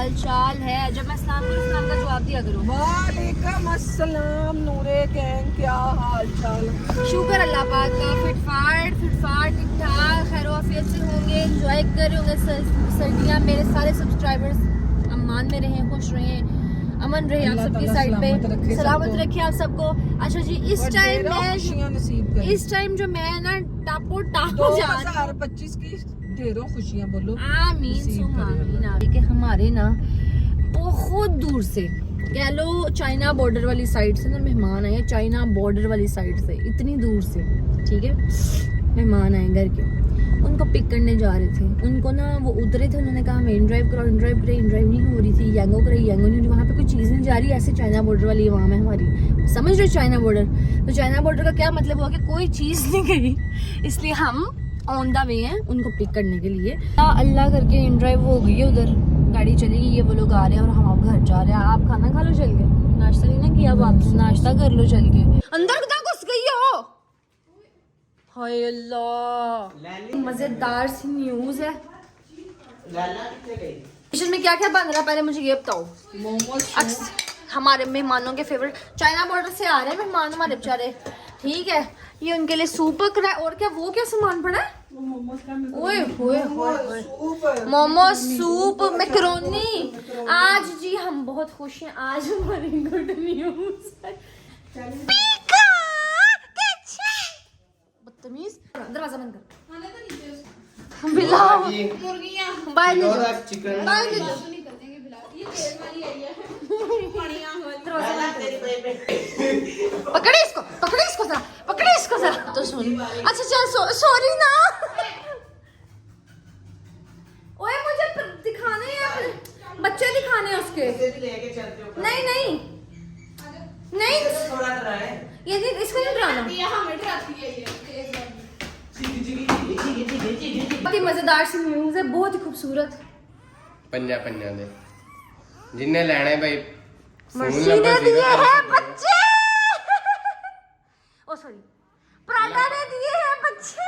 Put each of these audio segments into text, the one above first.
हाल चाल है? जब मैं सलाम करूँ सलाम का जवाब दिया करो। वालेकुम अस्सलाम नूरे गैंग, क्या हाल चाल? शुक्र अल्लाह पाक का, फिटफाट ठीक ठाक खैर आफियत से होंगे, एंजॉय कर रहे होंगे सर्दियाँ। मेरे सारे सब्सक्राइबर्स अमान में रहें, खुश रहें, अमन रहे आप सबकी साइड पे, सलामत रखे आप सबको। अच्छा जी, इस टाइम जो मैं ना टापो टापो जा 2025 की ढेरों खुशियां बोलो आमीन सुम आमीन। कि हमारे ना बहुत दूर से कह लो चाइना बॉर्डर वाली साइड से ना मेहमान आए, चाइना बॉर्डर वाली साइड से इतनी दूर से, ठीक है, मेहमान आए घर के, उनको पिक करने जा रहे थे। उनको ना वो उतरे थे, उन्होंने कहा हमें इनड्राइव करो, इनड्राइव करे, इनड्राइव नहीं हो रही थी, यंगो करे, यंगो नहीं हो रही, वहाँ पे कोई चीज़ नहीं जा रही। ऐसे चाइना बॉर्डर वाली आवाम है हमारी, समझ रहे चाइना बॉर्डर। तो चाइना बॉर्डर का क्या मतलब हुआ कि कोई चीज़ नहीं गई, इसलिए हम ऑन द वे हैं उनको पिक करने के लिए। अल्लाह करके इनड्राइव हो गई है, उधर गाड़ी चली गई है, वो लोग आ रहे हैं और हम अब घर जा रहे हैं। आप खाना खा लो चल के, नाश्ता नहीं ना किया, अब आप नाश्ता कर लो चल के। अंदर कहाँ घुस गई हो? हाय अल्लाह, मजेदार सी न्यूज है। किचन में क्या क्या बन रहा है पहले मुझे ये बताओ। मोमोज हमारे मेहमानों के फेवरेट, चाइना बॉर्डर से आ रहे हैं मेहमान हमारे बेचारे, ठीक है, ये उनके लिए सूप पक रहा है। और क्या वो क्या सामान पड़ा है? ओए होए मोमोज, सूप, मैकरोनी। आज जी हम बहुत खुश हैं, आज हमारी गुड न्यूज है। बदतमीज, दरवाजा बंद कर। बिलाव बाय ले जाओ, बाय ले जाओ। पकड़े इसको जरा, पकड़े इसको जरा। तो सुन, अच्छा चल सॉरी ना। ओए मुझे दिखाने हैं, बच्चे दिखाने हैं उसके। नहीं नहीं नहीं, ये इसको नहीं डराना। बहुत ही मजेदार सी न्यूज है, बहुत ही खूबसूरत। पंजा दे जिन्ने लेने भाई मर्सी ने दिए हैं बच्चे। ओ सॉरी, प्राडा ने दिए हैं बच्चे।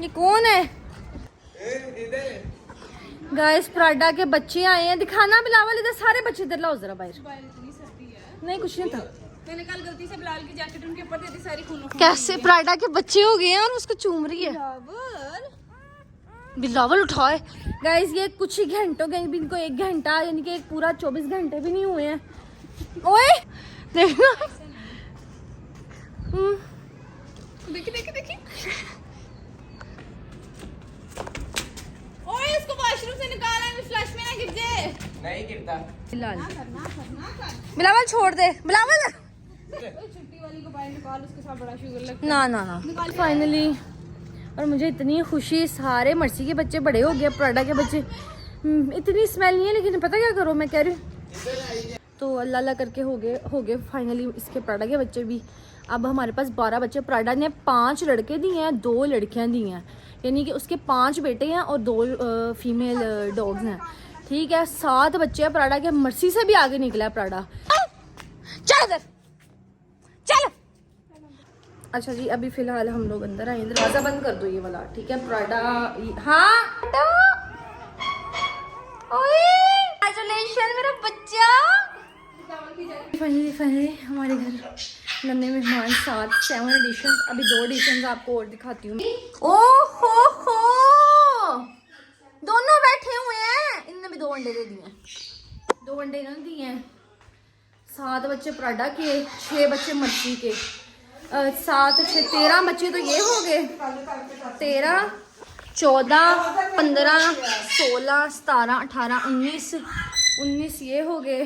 ये कौन है? गाइस प्राडा के बच्चे आए हैं, दिखाना बिलावल, इधर सारे बच्चे इधर लाओ जरा बाहर। नहीं कुछ नहीं था, मैंने कल गलती से बिलाल की जैकेट उनके ऊपर दे दी, सारी खूनों। कैसे प्राडा के बच्चे हो गए हैं और उसको चूम रही है। बिलावल उठाए। गाइस ये कुछ ही घंटों के, इनको 1 घंटा यानी कि एक पूरा 24 घंटे भी नहीं हुए हैं। ओए देखना, देखी ओए इसको वॉशरूम से निकाला, फ्लश में ना गिर जाए। नहीं गिरता। बिलावल छोड़ दे, बिलावल छुट्टी वाली को बाहर निकाल, उसके साथ बड़ा शुगर लगता ना फाइनली। और मुझे इतनी खुशी, सारे मर्सी के बच्चे बड़े हो गए, प्राडा के बच्चे इतनी स्मेल नहीं है, लेकिन पता क्या करो, मैं कह रही हूँ तो अल्लाह अल्लाह करके हो गए फाइनली इसके प्राडा के बच्चे भी। अब हमारे पास 12 बच्चे। प्राडा ने 5 लड़के दिए हैं, 2 लड़कियां दी हैं, यानी कि उसके 5 बेटे हैं और 2 फीमेल डॉग्स हैं, ठीक है। 7 बच्चे हैं प्राडा के, मर्सी से भी आगे निकला है प्राडा। चल इधर चल। अच्छा जी, अभी फिलहाल हम लोग अंदर आए, दरवाजा बंद कर दो ये वाला, ठीक है। प्राडा, हाँ कांग्रेचुलेशन मेरा बच्चा। फाइनली हमारे घर नन्हे मेहमान 7 एडिशन, अभी 2 एडिशन आपको और दिखाती हूँ। ओहो हो, दोनों बैठे हुए हैं, इनने भी 2 अंडे दे दिए हैं, 2 अंडे इन्होंने दिए हैं। 7 बच्चे प्राडा के, 6 बच्चे मर्सी के, 7 6 13 बच्चे तो ये हो गए, 13 14 15 16 17 18 19 ये हो गए,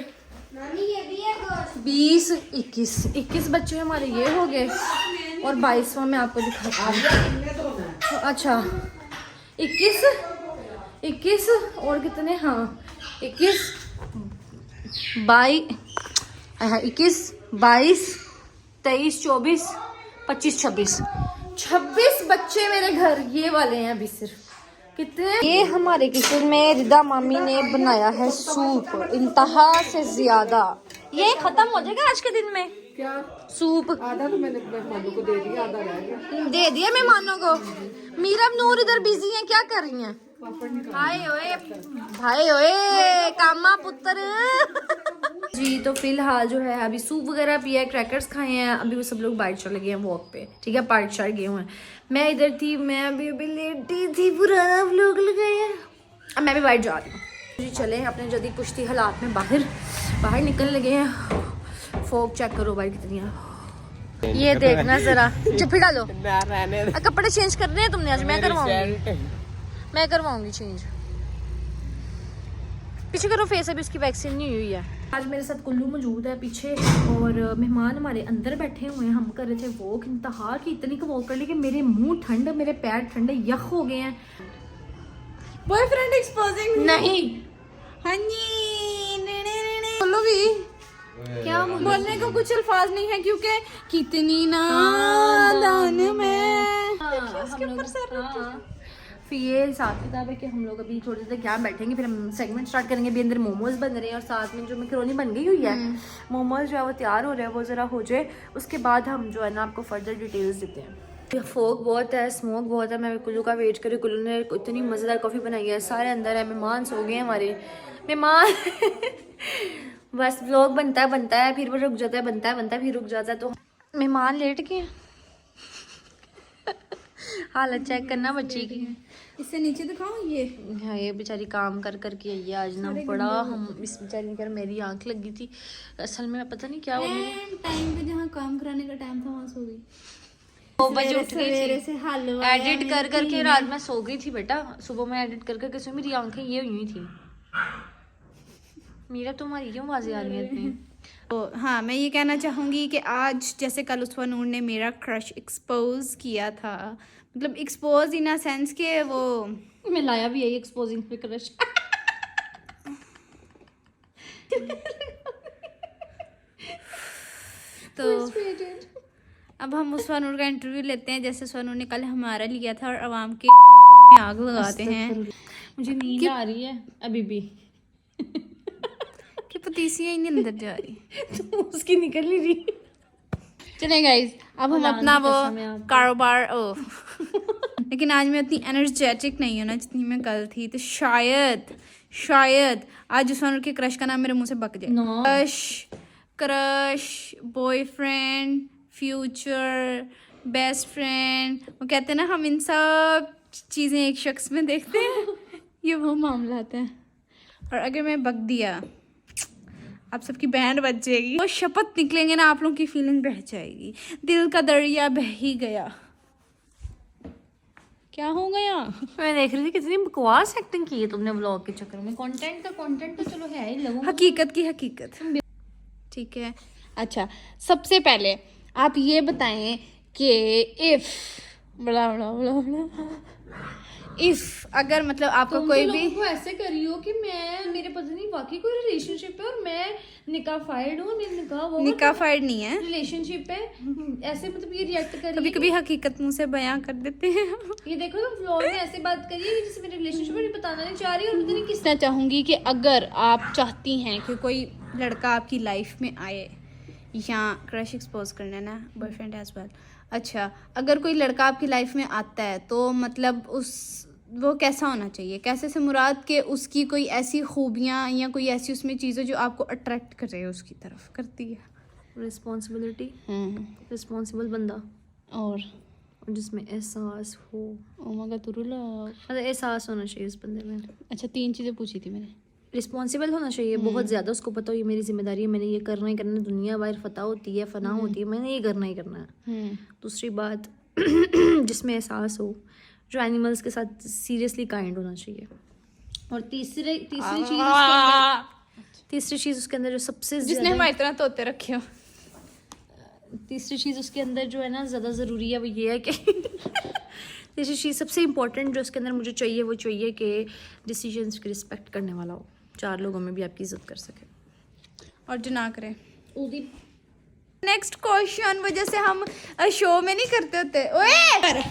20 21 बच्चे हमारे ये हो गए, और 22वां मैं आपको दिखाती हूँ। अच्छा 21 और कितने, हाँ 21 22 23 24 25 26 बच्चे मेरे घर ये वाले हैं अभी सिर्फ। कितने? ये हमारे किचन में रिदा मामी ने बनाया है सूप, इंतहा से ज्यादा। ये खत्म हो जाएगा आज के दिन में। क्या सूप आधा तो मैंने मेहमानों को दे दिया, आधा रह गया। दे दिया मेहमानों को। मीरा नूर इधर बिजी हैं, क्या कर रही हैं? हाय ओए भाई ओए कामा पुत्र जी। तो फिलहाल जो है अभी सूप वगैरह पिया है, क्रैकर्स खाए हैं, अभी वो सब लोग बाहर चले गए हैं वॉक पे, ठीक है, पार्क शार्क गए हुए हैं। मैं इधर थी, मैं अभी लेटी थी, पुराना व्लॉग लगाया, अब मैं भी बाहर जा रही हूँ जी। चले अपने जल्दी कुश्ती हालात में बाहर निकल लगे हैं। फोक चेक करो भाई कितनी है, ये देखना जरा, जफ्फी डालो। कपड़े चेंज करने हैं तुमने आज? मैं करवाऊंगी चेंज। पीछे करो फेस, अभी उसकी वैक्सीन नहीं हुई है। आज मेरे साथ कुल्लू मौजूद है पीछे, और मेहमान हमारे अंदर बैठे हुए हैं। हम कर रहे थे वॉक, इंतहा की इतनी को वॉक कर ली कि मेरे मुंह ठंड, मेरे पैर ठंडे, यख हो गए हैं। बॉयफ्रेंड एक्सपोजिंग नहीं हाँ जी बोलो भी क्या बोलने को कुछ अल्फाज नहीं है क्योंकि कितनी नादान में फिर ये हिसाब किताब है कि हम लोग अभी थोड़ी देर यहाँ बैठेंगे, फिर हम सेगमेंट स्टार्ट करेंगे। अभी अंदर मोमोज बन रहे हैं और साथ में जो मैकरोनी बन गई हुई है, मोमोज जो है वो तैयार हो रहा है, वो ज़रा हो जाए, उसके बाद हम जो है ना आपको फर्दर डिटेल्स देते हैं। फोक बहुत है, स्मोक बहुत है, मैं कुल्लू का वेट करी। कुल्लू ने इतनी मज़ेदार कॉफ़ी बनाई है, सारे अंदर है, मेहमान सो गए हैं हमारे मेहमान बस व्लॉग बनता है फिर वो रुक जाता है, बनता है फिर रुक जाता है, तो मेहमान लेट गए। हालत चेक करना बच्ची की, इससे नीचे दिखाऊं ये हाँ ये बेचारी काम कर करके आई है आज ना, बड़ा हम इस बेचारी कर, मेरी आंख लगी थी असल में, पता नहीं क्या हो गया। टाइम पे जहाँ काम कराने का टाइम था वहाँ सो गई। 2 बजे उठ गई सवेरे थी, से हलवा एडिट कर करके रात में सो गई थी बेटा, सुबह में एडिट कर करके सो, मेरी आंखें ये हुई थी। मीरा तुम्हारी क्यों आवाजें आ रही है इतनी? तो हाँ, मैं ये कहना चाहूँगी कि आज जैसे कल उस्फा नूर ने मेरा क्रश एक्सपोज किया था, मतलब एक्सपोज इन अ सेंस के वो मैं लाया भी है एक्सपोजिंग पे क्रश। तो अब हम उस्फा नूर का इंटरव्यू लेते हैं, जैसे उस्फा नूर ने कल हमारा लिया था, और आवाम के चूचों में आग लगाते हैं। मुझे नींद आ रही है अभी भी कि पतीसियाँ ही अंदर जा रही तो उसकी निकल नहीं रही। चलें गाइस, अब हम अपना वो कारोबार लेकिन आज मैं उतनी एनर्जेटिक नहीं हूँ ना जितनी मैं कल थी, तो शायद आज उस के क्रश का नाम मेरे मुंह से बक जाए। Crush, boyfriend, future, best friend, वो कहते हैं ना हम इन सब चीज़ें एक शख्स में देखते हैं, ये वो मामला आता है। और अगर मैं बक दिया, आप सबकी बैंड बच जाएगी, वो शपथ निकलेंगे ना, आप लोगों की फीलिंग बह जाएगी, दिल का दरिया बह ही गया। क्या हो गया? मैं देख रही थी कितनी बकवास एक्टिंग की है तुमने व्लॉग के चक्कर में। कंटेंट तो चलो है ही, लोगों हकीकत की हकीकत, ठीक है। अच्छा, सबसे पहले आप ये बताएं कि इफ अगर मतलब आपको कोई भी को ऐसे करी हो कि मैं मेरे पता नहीं वाकई कोई रिलेशनशिप है और मैं निकाफाइड हूँ, निकाफाइड नहीं है, रिलेशनशिप है, ऐसे मतलब ये रिएक्ट कर कभी कभी हकीकत मुंह से बयां कर देते हैं। ये देखो तुम व्लॉग में ऐसे बात करिए कि जैसे मेरे रिलेशनशिप में बताना नहीं चाह रही और पता नहीं किस मैं चाहूंगी कि अगर आप चाहती हैं कि कोई लड़का आपकी लाइफ में आए, या क्रश एक्सपोज करना ना, बॉयफ्रेंड एज वेल। अच्छा, अगर कोई लड़का आपकी लाइफ में आता है तो मतलब वो कैसा होना चाहिए? कैसे से मुराद के उसकी कोई ऐसी खूबियाँ या कोई ऐसी उसमें चीज़ें जो आपको अट्रैक्ट कर रही है उसकी तरफ, करती है। रिस्पॉन्सिबिलिटी, रिस्पॉन्सिबल बंदा, और जिसमें एहसास हो, मतलब एहसास होना चाहिए उस बंदे में। अच्छा, 3 चीज़ें पूछी थी मैंने। रिस्पॉन्सिबल होना चाहिए बहुत ज़्यादा, उसको पता हो ये मेरी जिम्मेदारी है, मैंने ये करना ही करना है, दुनिया बाहर फतह होती है, फना होती है, मैंने ये करना ही करना है। दूसरी बात जिसमें एहसास हो, जो एनिमल्स के साथ सीरियसली काइंड होना चाहिए। और तीसरी चीज़ उसके अंदर जो सबसे जिसने हमारी तरह तोते रखे हो, तीसरी चीज़ उसके अंदर जो है ना ज़्यादा ज़रूरी है वो ये है कि तीसरी चीज़ सबसे इम्पोर्टेंट जो उसके अंदर मुझे चाहिए वो चाहिए कि डिसीजंस की रिस्पेक्ट करने वाला हो, 4 लोगों में भी आपकी इज्जत कर सके और जो ना करे। नेक्स्ट क्वेश्चन, वजह से हम शो में नहीं करते होते। ओए,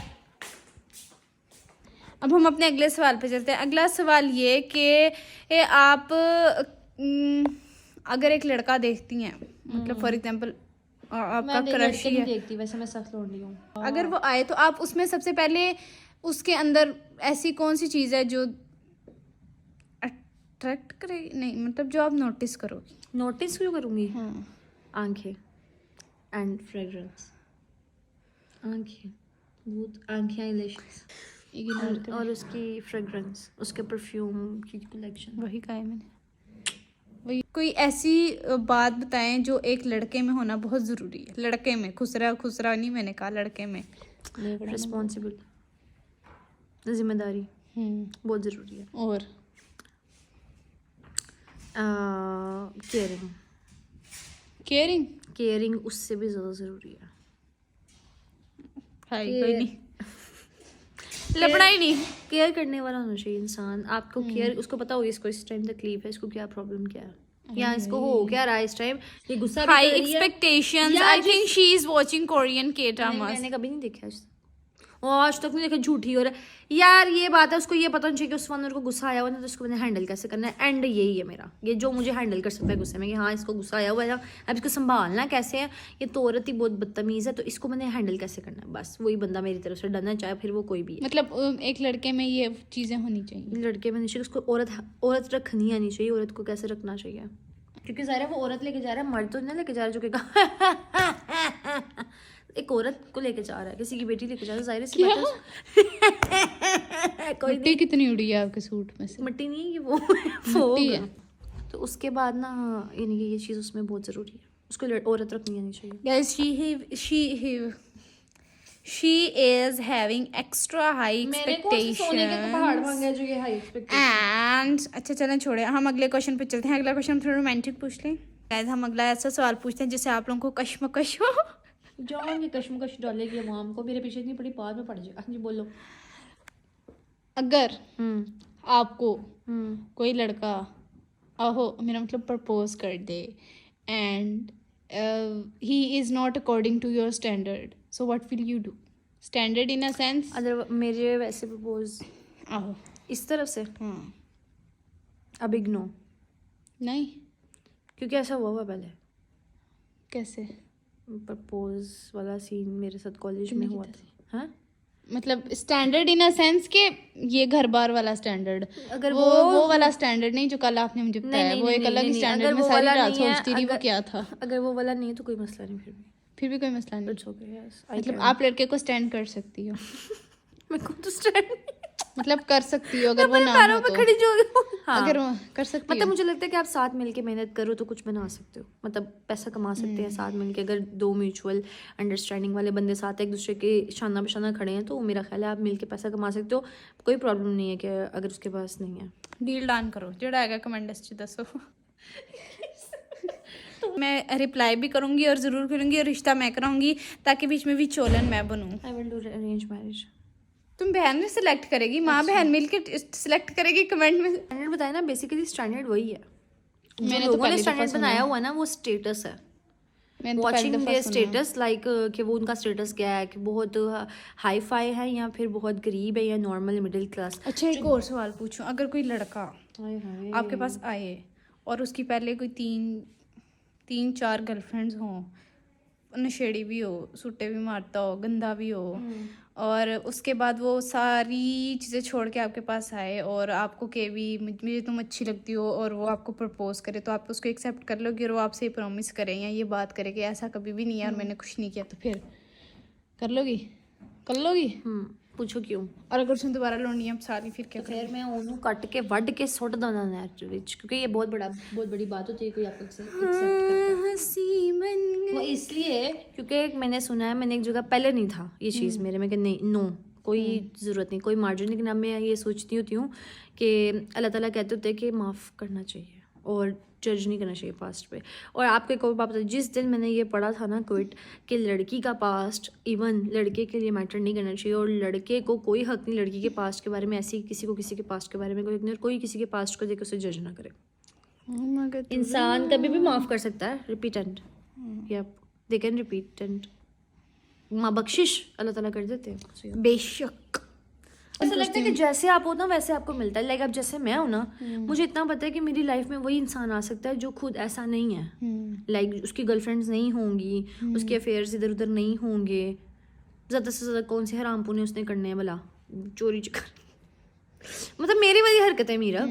अब हम अपने अगले सवाल पे चलते हैं। अगला सवाल ये कि आप अगर एक लड़का देखती हैं, मतलब फॉर एग्जांपल आपका क्रश है, देखती, वैसे मैं सख्त लौंडी हूँ, अगर वो आए तो आप उसमें सबसे पहले उसके अंदर ऐसी कौन सी चीज़ है जो अट्रैक्ट करेगी, नहीं मतलब जो आप नोटिस करोगी? नोटिस क्यों करूँगी? हाँ, आंखें एंड फ्रेग्रेंस। आंखें, बहुत आंखें, आईलैशेस और उसकी फ्रेग्रेंस, उसके परफ्यूम की कलेक्शन। वही कहा है मैंने, वही। कोई ऐसी बात बताएं जो एक लड़के में होना बहुत ज़रूरी है। लड़के में, खुसरा नहीं, मैंने कहा लड़के में। रिस्पॉन्सिबल, जिम्मेदारी बहुत ज़रूरी है। और केयरिंग, केयरिंग केयरिंग उससे भी ज़्यादा ज़रूरी है। कोई नहीं, लपड़ा ही नहीं। केयर करने वाला होना चाहिए इंसान। आपको केयर, उसको पता होगी इसको इस टाइम तकलीफ है, इसको क्या प्रॉब्लम क्या है, या इसको हो क्या रहा है इस टाइम, ये गुस्सा भी हाई कर रही है। Expectations. I think she is watching Korean के ड्रामास। मैंने कभी नहीं देखा आज तक नहीं देखा, झूठी हो रहा है यार। ये बात है, उसको ये पता नहीं चाहिए कि उस वनर को गुस्सा आया हुआ ना, तो उसको मैंने हैंडल कैसे करना है। एंड यही है मेरा, ये जो मुझे हैंडल कर सकता है गुस्से में, कि हाँ इसको गुस्सा आया हुआ है, अब इसको संभालना कैसे है। ये तो औरत ही बहुत बदतमीज़ है, तो इसको मैंने हैंडल कैसे करना है, बस वही बंदा मेरी तरफ से डन है, चाहे फिर वो कोई भी है। मतलब एक लड़के में ये चीज़ें होनी चाहिए। लड़के में नहीं, उसको औरत रखनी आनी चाहिए। औरत को कैसे रखना चाहिए, क्योंकि ज़ाहिर है वो औरत लेके जा रहा है, मर्द तो नहीं लेके जा रहा, जो कि एक औरत को लेके जा रहा है, किसी की बेटी लेके जा रहा है, जाहिर सी बात है। कोई मिट्टी कितनी उड़ी है आपके सूट में से? मिट्टी नहीं है कि वो मिट्टी है। तो उसके बाद ना यानी कि ये चीज़ उसमें बहुत ज़रूरी है, उसको औरत रखनी आनी चाहिए। Guys, she is having extra high expectations जो ये हाई and अच्छा चलें छोड़े, हम अगले क्वेश्चन पे चलते हैं। अगला क्वेश्चन थोड़ा रोमांटिक पूछ लें। Guys, हम अगला ऐसा सवाल पूछते हैं जिससे आप लोगों को कश्मकश हो। जाओगे कश्मकश डालेगी अवाम को, मेरे पीछे इतनी बड़ी बात में पड़ जाए। हाँ जी बोलो। अगर आपको कोई लड़का मेरा मतलब प्रपोज कर दे and he is not according to your standard, so what will you do? Standard in a sense, अगर मेरे वैसे प्रपोज आहो इस तरफ से, हाँ अब इग्नो, नहीं, क्योंकि ऐसा हुआ पहले। कैसे? प्रपोज वाला सीन मेरे साथ कॉलेज में हुआ था। हाँ मतलब स्टैंडर्ड इन अ सेंस के ये घर बार वाला स्टैंडर्ड, अगर वो वाला स्टैंडर्ड नहीं जो कल आपने मुझे बताया, वो एक अलग स्टैंडर्ड में सारी रात सोचती रही वो क्या था। अगर वो वाला नहीं है तो कोई मसला नहीं, फिर भी कोई मसला नहीं। It's okay, yes, I मतलब can. आप लड़के को स्टैंड कर सकती हो। मैं खुद तो स्टैंड मतलब कर सकती हो अगर वो ना हो तो। खड़ी जो हाँ। अगर वो कर सकती मतलब हो। मुझे लगता है कि आप साथ मिलके मेहनत करो तो कुछ बना सकते हो, मतलब पैसा कमा सकते हैं साथ मिलके। अगर दो म्यूचुअल अंडरस्टैंडिंग वाले बंदे साथ एक दूसरे के शाना बशाना खड़े हैं तो मेरा ख्याल है आप मिलके पैसा कमा सकते हो, कोई प्रॉब्लम नहीं है कि अगर उसके पास नहीं है। डील डान करो, जेड़ा आएगा कमेंट में दसो। मैं रिप्लाई भी करूंगी और ज़रूर करूंगी, और रिश्ता मैं कराऊंगी ताकि बीच में भी चोलन मैं बनूं। I will do arrange marriage. तुम बहन में सिलेक्ट करेगी, माँ बहन मिलके सिलेक्ट करेगी कमेंट में। स्टैंडर्ड बताया ना, बेसिकली स्टैंडर्ड वही है। मैंने जो तो लोगों ने पहली दफा स्टैंडर्ड सुना बनाया है। हुआ ना वो स्टेटस है। मैंने तो पहली वॉचिंग दफा देयर सुना। स्टेटस लाइक कि वो उनका स्टेटस क्या है, कि बहुत हाई फाई है या फिर बहुत गरीब है या नॉर्मल मिडिल क्लास। अच्छा एक और सवाल पूछूं, अगर कोई लड़का आपके पास आए और उसकी पहले कोई तीन चार गर्लफ्रेंड्स हों, नशेड़ी भी हो, सूटे भी मारता हो, गंदा भी हो, और उसके बाद वो सारी चीज़ें छोड़ के आपके पास आए और आपको के भी मुझे तुम अच्छी लगती हो और वो आपको प्रपोज करे, तो आप उसको एक्सेप्ट कर लोगे और वो आपसे ही प्रॉमिस करें या ये बात करे कि ऐसा कभी भी नहीं है और मैंने कुछ नहीं किया, तो फिर कर लोगी? पूछो क्यों? और अगर उसने दोबारा लोनी है सारी, फिर क्या फिर मैं ਉਹਨੂੰ ਕੱਟ ਕੇ ਵੱਢ ਕੇ ਸੁੱਟ ਦਵਾਂ ਨਹਿਰ ਵਿੱਚ, क्योंकि ये बहुत बड़ी बात होती है कोई आपको एक्सेप्ट करता है। वो इसलिए क्योंकि मैंने सुना है, मैंने एक जगह पहले नहीं था ये चीज़ मेरे में कि नहीं नो कोई ज़रूरत नहीं, कोई मार्जिन, लेकिन अब मैं ये सोचती होती हूँ कि अल्लाह ताला कहते होते हैं कि माफ़ करना चाहिए और जज नहीं करना चाहिए पास्ट पे। और आपको एक और बात बताऊँ, जिस दिन मैंने ये पढ़ा था ना क्विट कि लड़की का पास्ट इवन लड़के के लिए मैटर नहीं करना चाहिए और लड़के को कोई हक नहीं लड़की के पास्ट के बारे में, ऐसी किसी के पास्ट के बारे में कोई किसी के पास्ट को देख उसे जज ना करे। इंसान कभी भी माफ़ कर सकता है, रिपीटेंट या दे कैन रिपीटेंट, माँ बख्शिश अल्लाह ताला कर देते हैं बेशक। ऐसा लगता है कि जैसे आप हो ना वैसे आपको मिलता है। लाइक अब जैसे मैं हूँ ना, मुझे इतना पता है कि मेरी लाइफ में वही इंसान आ सकता है जो खुद ऐसा नहीं है। लाइक उसकी गर्लफ्रेंड्स नहीं होंगी, उसके अफेयर्स इधर उधर नहीं होंगे, ज़्यादा से ज़्यादा कौन से हराम पुण्य उसने करने हैं भला, चोरी चकारी, मतलब मेरी वाली हरकत है मीरा,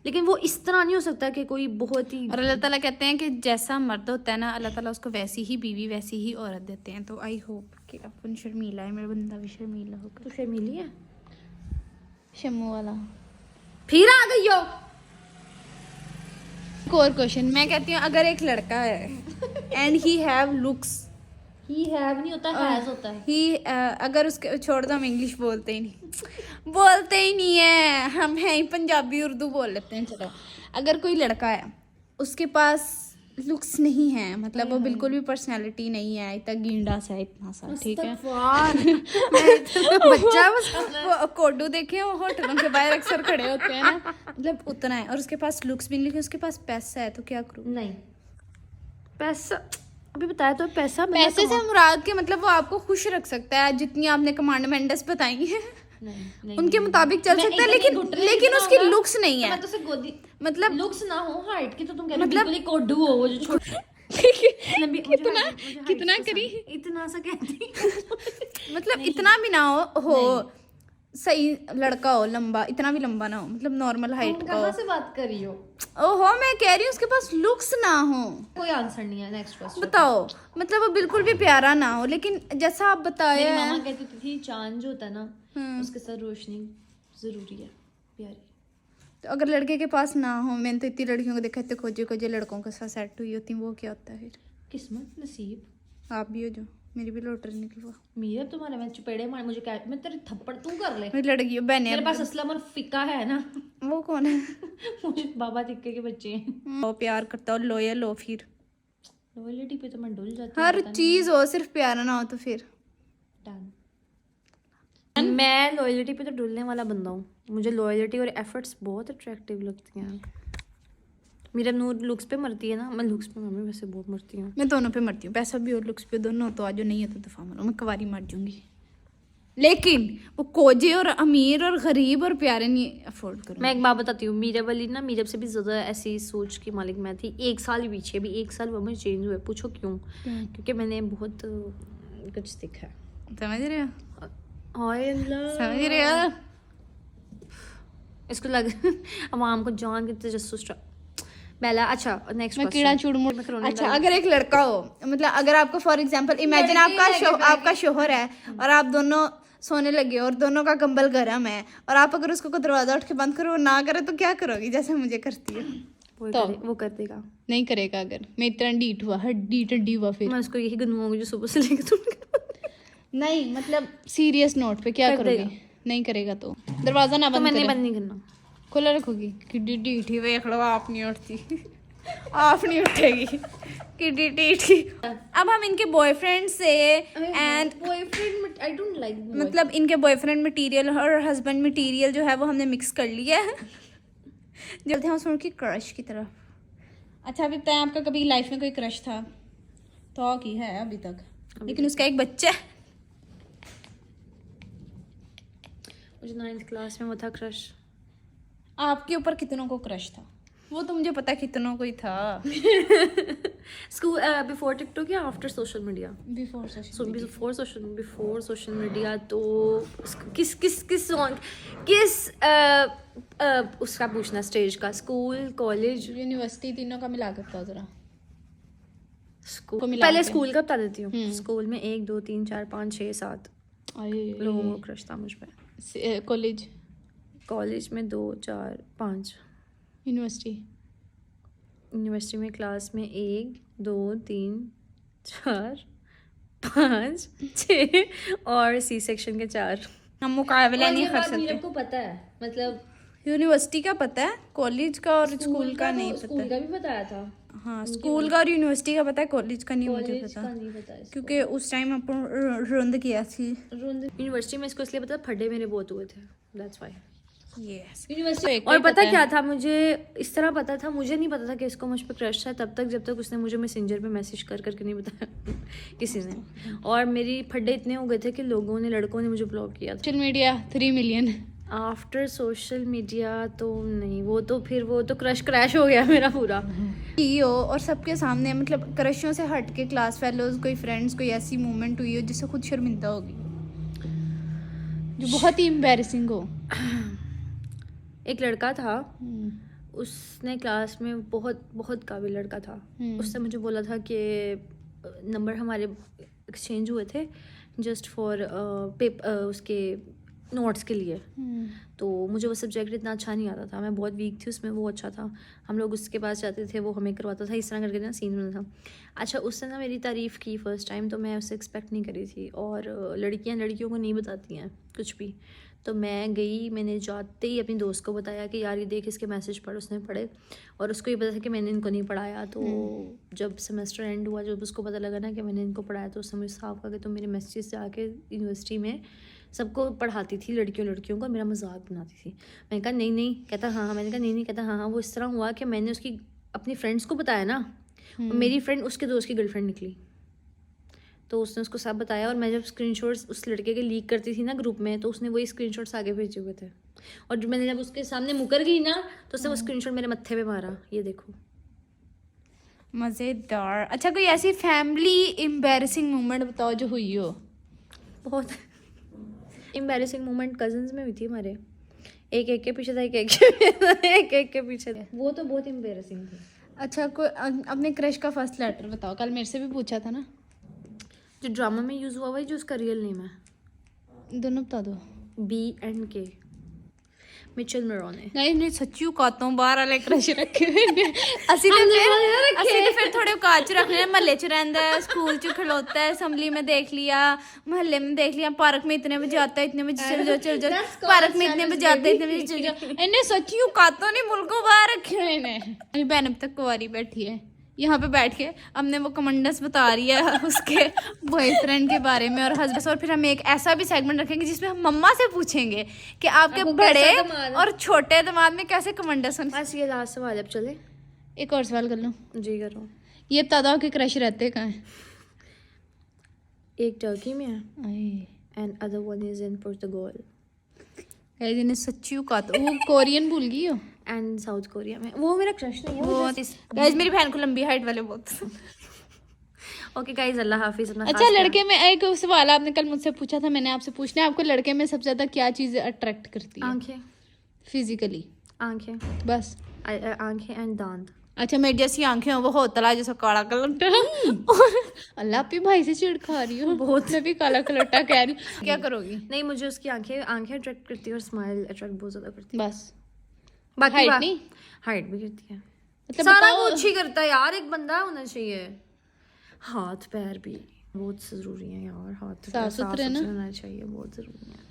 लेकिन वो इस तरह नहीं हो सकता कि कोई बहुत ही। और अल्लाह ताला कहते हैं कि जैसा मर्द होता है ना, अल्लाह ताला उसको वैसी ही बीवी वैसी ही औरत देते हैं। तो आई होप कि अपन शर्मीला है, मेरा बंदा भी शर्मीला होगा। तो शर्मीली है शम्मू वाला। फिर आ गई हो। एक और क्वेश्चन मैं कहती हूँ, अगर एक लड़का है and he have looks, he have नहीं होता, हैज होता है। ही अगर उसके छोड़ दो, हम इंग्लिश बोलते ही नहीं है, हम हैं ही पंजाबी उर्दू बोल लेते हैं। चलो, अगर कोई लड़का है उसके पास लुक्स नहीं है, मतलब वो बिल्कुल भी पर्सनालिटी नहीं है, इतना गिंडा सा है, इतना सा, ठीक है बच्चा वो कोडू देखे वो होटलों के बाहर अक्सर खड़े होते हैं ना, मतलब उतना है। और उसके पास लुक्स भी नहीं, लेकिन उसके पास पैसा है, तो क्या करूँ? नहीं, पैसा अभी बताया तो, पैसा पैसे से मुराद के मतलब वो आपको खुश रख सकता है, जितनी आपने कमांडमेंट्स बताई हैं नहीं, उनके मुताबिक चल सकता है, लेकिन उसकी लुक्स नहीं है, मैं तो से गोदी मतलब लुक्स ना हो, हाइट की तो तुम कह रहे हो बिल्कुल ही कोडू हो, वो जो छोटा लंबी कितना करी, इतना सा कहती मतलब इतना भी ना हो सही लड़का हो, लंबा, इतना भी लंबा ना हो, मतलब नॉर्मल हाइट का हो। कहाँ से बात कर रही हो? ओहो, मैं कह रही हूँ उसके पास लुक्स ना हो। कोई आंसर नहीं है। नेक्स्ट क्वेश्चन बताओ, मतलब वो बिल्कुल भी प्यारा ना हो, लेकिन जैसा आप बताया मेरी है, मामा कहती थी चांद जो होता है ना, उसके साथ रोशनी जरूरी है, प्यारी। तो अगर लड़के के पास ना हो, मैंने तो इतनी लड़कियों को देखा, इतने खोजे लड़कों के साथ सेट हुई होती, वो क्या होता है फिर? किस्मत, नसीब। आप भी हो जो, मेरी भी लॉटरी निकलवा। मेरा तुम्हारे में चपेड़े मार, मुझे क्या, मैं तेरे थप्पड़ तू कर ले। मेरी लड़की बहने, मेरे पास असलम और फिका है ना, वो कौन है? मुझे बाबा तिक्के के बच्चे हैं। वो प्यार करता हो, लॉयल हो, फिर लॉयल्टी पे तो मैं डुल जाती हूँ। हर चीज हो, सिर्फ प्यारा ना हो तो फिर डन। मैं लॉयल्टी पे तो डुलने वाला बंदा हूँ, मुझे लॉयल्टी और एफर्ट्स बहुत अट्रैक्टिव लगती हैं। मेरा नूर लुक्स पे मरती है ना, मैं लुक्स पे मम्मी वैसे बहुत मरती हूँ। मैं दोनों पे मरती हूँ, पैसा भी और लुक्स पे दोनों, तो आज नहीं है तो दफा मारो, मैं कवारी मर जाऊंगी। लेकिन वो कोजे और अमीर और गरीब और प्यारे नहीं अफोर्ड करूँ। मैं एक बात बताती हूँ, मीरा वाली ना, मीरा से भी ज्यादा ऐसी सोच की मालिक मैं थी। 1 साल ही पीछे, अभी 1 साल वो मुझे चेंज हुए। पूछो क्यों? क्योंकि मैंने बहुत कुछ सीखा है। समझ रहे हो? हाय अल्लाह, समझ रहे हो? इसको लग आवाम को जान के तजस्सुस पहला। अच्छा, नेक्स्ट मैं कीड़ा चुड़मुड़। अच्छा, अगर एक लड़का हो, मतलब अगर आपको फॉर एग्जांपल इमेजिन आपका शोहर है और आप दोनों सोने लगे और दोनों का कंबल गर्म है, और आप अगर उसको दरवाजा उठ के बंद करो ना करे तो क्या करोगी? जैसे मुझे करती है वो कर देगा। नहीं करेगा। अगर मैं इतना डीट हुआ, हड्डी टड्डी हुआ, फिर मैं उसको यही गनवाऊंगी जो सुबह से लेकर तुम। नहीं, मतलब सीरियस नोट पे क्या करोगी? नहीं करेगा तो दरवाजा ना तो बंद मैंने करें, बंद नहीं करना, खुला रखोगी। किड्डी डीठी देख लो, आप नहीं उठती आप नहीं उठेगी, किड्डी डीठी। अब हम इनके बॉयफ्रेंड से and boyfriend I don't like, मतलब इनके बॉयफ्रेंड मटेरियल और हस्बैंड मटेरियल जो है वो हमने मिक्स कर लिया है। जल्दी हम सुन की क्रश की तरफ। अच्छा, अभी बताएं, आपका कभी लाइफ में कोई क्रश था? तो की है अभी तक, लेकिन उसका एक बच्चा है। मुझे 9th क्लास में वो था क्रश। आपके ऊपर कितनों को क्रश था? वो तो मुझे पता कितनों को ही था। स्कूल बिफोर टिकटॉक या after social media? Before social media. तो किस सॉन्ग, उसका पूछना, स्टेज का, स्कूल, कॉलेज, यूनिवर्सिटी, तीनों का मिला कर था जरा। स्कूल, पहले स्कूल का बता देती हूँ। स्कूल में 1 2 3 4 5 6 7 लोगों को क्रश था मुझ पे। कॉलेज में 2 4 5। यूनिवर्सिटी में क्लास में 1 2 3 4 5 6 और सी सेक्शन के 4। हम मुकाबला नहीं कर सकते। मेरे को पता है, मतलब यूनिवर्सिटी का पता है, कॉलेज का और स्कूल का नहीं पता। स्कूल का भी बताया था। हाँ, स्कूल का और यूनिवर्सिटी का पता है, कॉलेज का नहीं मुझे कॉलेज का पता, नहीं पता है, क्योंकि उस टाइम अपन रुंद किया थी। यूनिवर्सिटी में इसको इसलिए पता, फड्डे मेरे बहुत हुए थे, दैट्स व्हाई। यस। यूनिवर्सिटी। और पता क्या था, मुझे इस तरह पता था, मुझे नहीं पता था कि इसको मुझ पर क्रश था तब तक जब तक उसने मुझे मैसेंजर पे मैसेज कर करके नहीं बताया किसी ने। और मेरी फड्डे इतने हो गए थे कि लोगों ने, लड़कों ने मुझे ब्लॉक किया था। Social media 3 million. After social media तो नहीं, वो तो क्रश क्रैश हो गया मेरा पूरा। हो और सबके सामने, मतलब क्रशों से हट के क्लास फेलोज, कोई फ्रेंड्स, कोई ऐसी मूवमेंट हुई हो जिससे खुद शर्मिंदा होगी? जो बहुत ही एम्बैरेसिंग हो? एक लड़का था, उसने क्लास में बहुत बहुत काबिल लड़का था। उसने मुझे बोला था कि नंबर हमारे एक्सचेंज हुए थे जस्ट फॉर उसके नोट्स के लिए। तो मुझे वो सब्जेक्ट इतना अच्छा नहीं आता था, मैं बहुत वीक थी उसमें, वो अच्छा था। हम लोग उसके पास जाते थे, वो हमें करवाता था, इस तरह करके ना सीन बना था। अच्छा, उसने ना मेरी तारीफ़ की फ़र्स्ट टाइम, तो मैं उससे एक्सपेक्ट नहीं करी थी। और लड़कियां लड़कियों को नहीं बताती हैं कुछ भी। तो मैं गई, मैंने जाते ही अपनी दोस्त को बताया कि यार ये देख इसके मैसेज पढ़। उसने पढ़े और उसको ये पता था कि मैंने इनको नहीं पढ़ाया। तो जब सेमेस्टर एंड हुआ, जब उसको पता लगा ना कि मैंने इनको पढ़ाया, तो उसने मुझे साफ कहा कि तुम मेरे मैसेज जाके यूनिवर्सिटी में सबको पढ़ाती थी, लड़कियों को, मेरा मजाक बनाती थी। मैंने कहा नहीं नहीं। कहता हाँ। मैंने कहा नहीं। कहता हाँ। वो इस तरह हुआ कि मैंने उसकी अपनी फ्रेंड्स को बताया ना, और मेरी फ्रेंड उसके दोस्त की गर्लफ्रेंड निकली। तो उसने उसको सब बताया, और मैं जब स्क्रीनशॉट्स उस लड़के के लीक करती थी ना ग्रुप में, तो उसने वही स्क्रीनशॉट्स आगे भेजे हुए थे। और जब मैंने उसके सामने मुकर गई ना, तो उसने वो स्क्रीनशॉट मेरे मत्थे पे मारा, ये देखो। मज़ेदार। अच्छा, कोई ऐसी फैमिली एम्बैरेसिंग मोमेंट बताओ जो हुई हो। बहुत एम्बैरेसिंग मोमेंट कजन्स में हुई थी हमारे। एक के पीछे था, एक के पीछे था। वो तो बहुत एम्बैरेसिंग थी। अच्छा, कोई अपने क्रश का फर्स्ट लेटर बताओ। कल मेरे से भी पूछा था ना। जो ड्रामा में यूज़ हुआ, वही जो उसका रियल नेम है। दोनों बता दो। BNK, मिचेल मेरोने। नहीं सच्ची औकात हूं, बाहर वाले क्रश रखे हुए ने। ਅਸੀਂ ਤੇ ਫਿਰ थोड़े औकात च रखने, महल्ले च रहता है, स्कूल च खिलौता है, असेंबली में देख लिया, महल्ले में देख लिया, पार्क में इतने बजे आता है, इतने बजे चल जाओ, पार्क में इतने बजे आता है, इतने बजे चल जाओ। इन्हें सच्ची औकातों ने मुल्कों बाहर रखे हुए ने। मेरी बहन अब तक कुंवारी बैठी है यहाँ पे बैठ के, हमने वो कमेंडस बता रही है उसके बॉयफ्रेंड के बारे में और हस्बैंड। और फिर हम एक ऐसा भी सेगमेंट रखेंगे जिसमें हम मम्मा से पूछेंगे कि आपके बड़े और छोटे दामाद में कैसे कमेंडस हैं। बस ये लास्ट सवाल, अब चले। एक और सवाल कर लो जी, करो। ये बता दो कि क्रश रहते कहाँ हैं? एक टर्की में है and other one is in Portugal. जिन्हें सच्ची औकात, वो कोरियन भूल गई हो। एंड साउथ कोरिया में। वो मेरा क्रश नहीं है, वो गाइस मेरी बहन को लंबी हाइट वाले बहुत। ओके गाइस, अल्लाह हाफिज। अच्छा, लड़के में एक सवाल आपने कल मुझसे पूछा था, मैंने आपसे पूछना है, आपको लड़के में सबसे ज्यादा क्या चीज अट्रैक्ट करती है? आंखें। फिजिकली आंखें बस? आंखें एंड दांत। अच्छा, मेरी जैसी आंखें हो, वो होतला जैसा काला कलट्टा। और अल्लाह अपने भाई से चिढ़ खा रही हो बहुत। मैं भी काला कलट्टा कह रही हूँ, क्या करोगी? नहीं, मुझे उसकी आंखें अट्रैक्ट करती है और स्माइल अट्रैक्ट बहुत ज्यादा करती है। बस बाकी हाइट नहीं? हाइट भी करती है, मतलब सारा कुछ ही करता है यार। एक बंदा होना चाहिए, हाथ पैर भी बहुत जरूरी है यार। हाथ साफ सुथरे ना होना चाहिए, बहुत जरूरी है।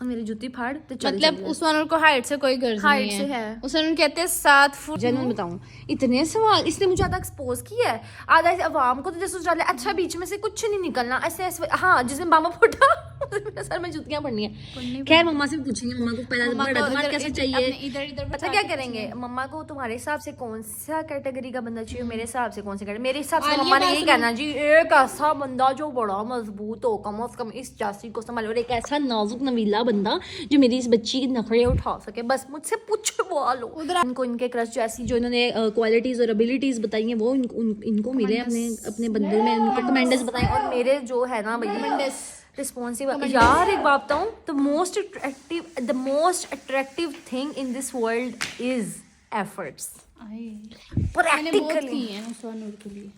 और मेरी जूती फाड़ तो चल मतलब उस्मान को हाइट से कोई गर्ज हाइट नहीं से है। है। उस्मान कहते हैं 7 फुट। जनून बताऊं, इतने सवाल इसने मुझे आधा एक्सपोज किया है, आधा ऐसे अवाम को तो जैसे डाले। अच्छा, बीच में से कुछ नहीं निकलना ऐसे ऐसे। हाँ, जिसमें बामा फूटा मेरे सर में जूतियां पड़नी है। खैर, मम्मा से पूछेंगे, मम्मा को पहला बड़ा कैसे चाहिए। इधर इधर पता क्या करेंगे, मम्मा को तुम्हारे हिसाब से कौन सा कैटेगरी का बंदा चाहिए, मेरे हिसाब से कौन सा कैटेगरी। मेरे हिसाब से मम्मा ने यही कहना जी, एक ऐसा बंदा जो बड़ा मजबूत हो, कम से कम इस जासी को संभाले, और एक ऐसा नाजुक नवीला बंदा जो मेरी इस बच्ची की नखरे उठा सके। बस मुझसे पूछवा लो। इनको इनके क्रश जैसी जो इन्होंने क्वालिटीज और एबिलिटीज बताई हैं, वो इनको मिले अपने बंदे में, इनको कमेंडस बताएं। और मेरे जो है ना भैया रिस्पॉन्सिव यार, एक बात बताऊं, the most attractive thing in this world is efforts. Practically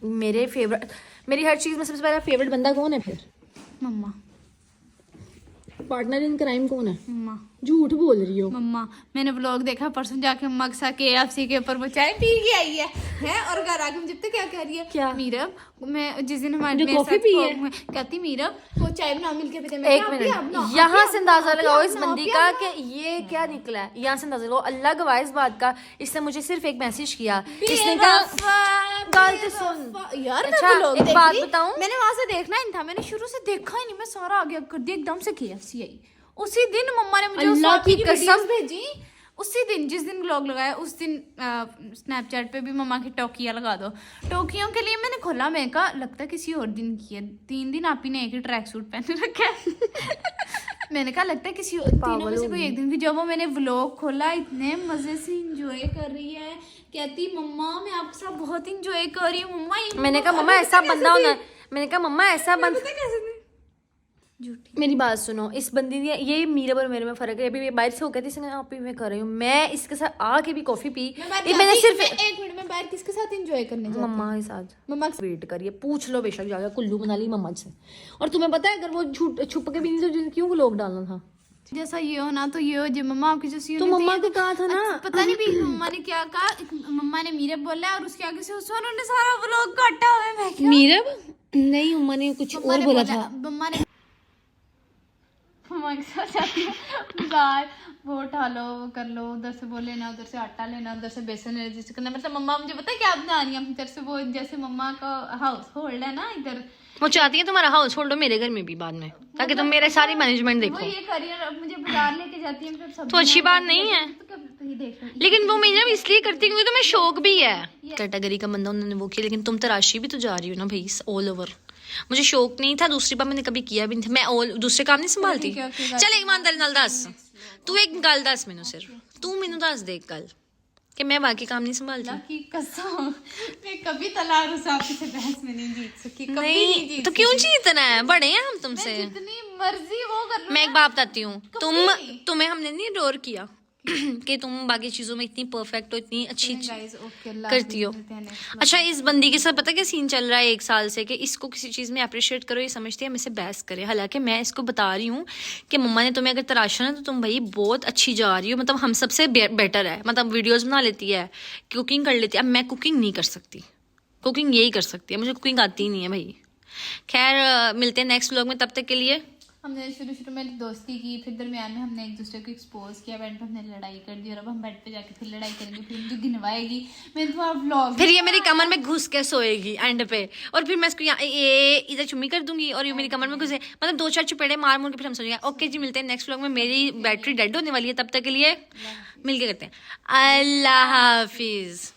मेरे फेवरेट, मेरी हर चीज में सबसे पहला फेवरेट बंदा कौन है? फिर मम्मा। पार्टनर इन क्राइम कौन है? मम्मा। झूठ बोल रही हो। मम्मा, मैंने व्लॉग देखा परसों जाके, मम्मा के साथ KFC के ऊपर वो चाय पी के आई है और घर आके मुझे क्या कह रही है, क्या? मीरब, मैं जिस दिन हमारे जो कॉफी पी है, कहती मीरब वो चाय बना मिलके पीते। एक मिनट, यहाँ से अंदाजा लगाओ इस बंदी का कि ये क्या निकला है। यहाँ से अंदाजा लगाओ, अल्लाह गवाह इस बात का। इसने मुझे सिर्फ एक मैसेज किया, इसने कहा गलत सुन यार। अच्छा, एक बात बताऊं, मैंने वहां से देखना ही नहीं था, मैंने शुरू से देखा ही नहीं, मैं सारा आगे कर दिया, एकदम से KFC आई। उसी दिन मम्मा ने मुझे अल्लाह की कसम भेजी, उसी दिन जिस दिन व्लॉग लगाया उस दिन स्नैपचैट पे भी मम्मा की टोकिया लगा दो। टोकियों के लिए मैंने खोला, मैं कहा लगता है किसी और दिन की है। 3 दिन आप ही ने एक ही ट्रैक सूट पहने रखा है। मैंने कहा लगता है किसी तीनों में से कोई एक दिन की। जब वो मैंने व्लॉग खोला, इतने मजे से इंजॉय कर रही है, कहती मम्मा मैं आपके साथ बहुत इंजॉय कर रही हूँ मम्मा। मैंने कहा मम्मा ऐसा बंदा होना, मैंने कहा मम्मा ऐसा बंदा झूठी। मेरी बात सुनो, इस बंदी ने ये मेरे और मेरे में फर्क है। अभी ये बाहर से हो गया थी, इसने आप ही मैं कर रही हूँ, मैं इसके साथ आके भी कॉफी पी। ये मैंने सिर्फ 1 मिनट में बाहर किसके साथ एंजॉय करने जाती हूँ? मम्मा के साथ। मम्मा वेट करिए, पूछ लो बेशक जाकर, कुल्लू मनाली मम्मा से। और तुम्हें पता है अगर वो छुप के भी नहीं तो क्यों व्लॉग डालना था? जैसा ये हो ना तो ये हो, जो मम्मा आपकी जैसी तो मम्मा को कहा था ना, पता नहीं भी मम्मा ने क्या कहा। मम्मा ने मीरब बोला और उसके आगे से उन्होंने सारा व्लॉग काटा हुआ है। मैं क्या मीरब नहीं, मम्मा ने कुछ और बोला था। मम्मा ने मम्मा के साथ जाती है बाहर, वो उठा लो, वो कर लो, उधर से वो लेना, उधर से आटा लेना, उधर से बेसन रजिस्टर करना। मतलब मम्मा मुझे पता है क्या बना रही है इधर से, वो जैसे मम्मा का हाउस होल्ड है ना इधर, वो चाहती है तुम्हारा हाउस होल्ड हो मेरे घर में भी बाद में, ताकि तुम मेरे सारी मैनेजमेंट वो देखो। ये करियर अब मुझे बाजार लेके जाती है, फिर सब तो अच्छी बात नहीं है, देख लो। लेकिन वो मेरा इसलिए करती है क्योंकि तुम्हें शौक भी है। कैटेगरी का बंदा उन्होंने वो किया, लेकिन तुम तराशी भी तो जा रही हो ना भाई, ऑल ओवर। मुझे शौक नहीं था, दूसरी बार मैंने कभी किया भी नहीं था, मैं ऑल दूसरे काम नहीं संभालती। चल एक ईमानदारी नाल दस, तू एक गल दस मैनू, सिर्फ तू मैनू दस दे एक गल कि मैं बाकी काम नहीं संभालती। की कसम मैं कभी तलाक रुसाफी से बहस में नहीं जीत सकी, कभी नहीं जीत तो क्यों जीतना है, बड़े हैं हम तुमसे। जितनी मर्जी वो कर लो। मैं एक बात बताती हूँ, तुम्हें हमने नहीं डोर किया कि तुम बाकी चीजों में इतनी परफेक्ट हो, इतनी अच्छी करती हो। अच्छा, इस बंदी के साथ पता क्या सीन चल रहा है 1 साल से, कि इसको किसी चीज में अप्रिशिएट करो, ये समझती है हम इसे बहस करें। हालांकि मैं इसको बता रही हूँ कि मम्मा ने तुम्हें अगर तराशा ना तो तुम भाई बहुत अच्छी जा रही हो, मतलब हम सबसे बेटर है, मतलब वीडियोज बना लेती है, कुकिंग कर लेती है। अब मैं कुकिंग नहीं कर सकती, कुकिंग यही कर सकती है, मुझे कुकिंग आती ही नहीं है भाई। खैर मिलते हैं नेक्स्ट व्लॉग में, तब तक के लिए हमने शुरू में दोस्ती की, फिर दरमियान में हमने एक दूसरे को एक्सपोज किया, बेड पे हमने लड़ाई कर दी, और अब हम बेड पे जाके फिर लड़ाई करेंगे, फिर मुझे गिनवाएगी, मैं तुम्हारा व्लॉग, फिर ये मेरी कमर में घुस के सोएगी एंड पे, और फिर मैं इसको ये इधर चुम्मी कर दूंगी और ये मेरी कमर में घुसे, मतलब 2-4 चुपेड़े मार मुड़ के फिर हम सोएंगे। ओके जी, मिलते हैं नेक्स्ट व्लॉग में। मेरी बैटरी डेड होने वाली है, तब तक के लिए मिलके करते हैं। अल्लाह हाफिज।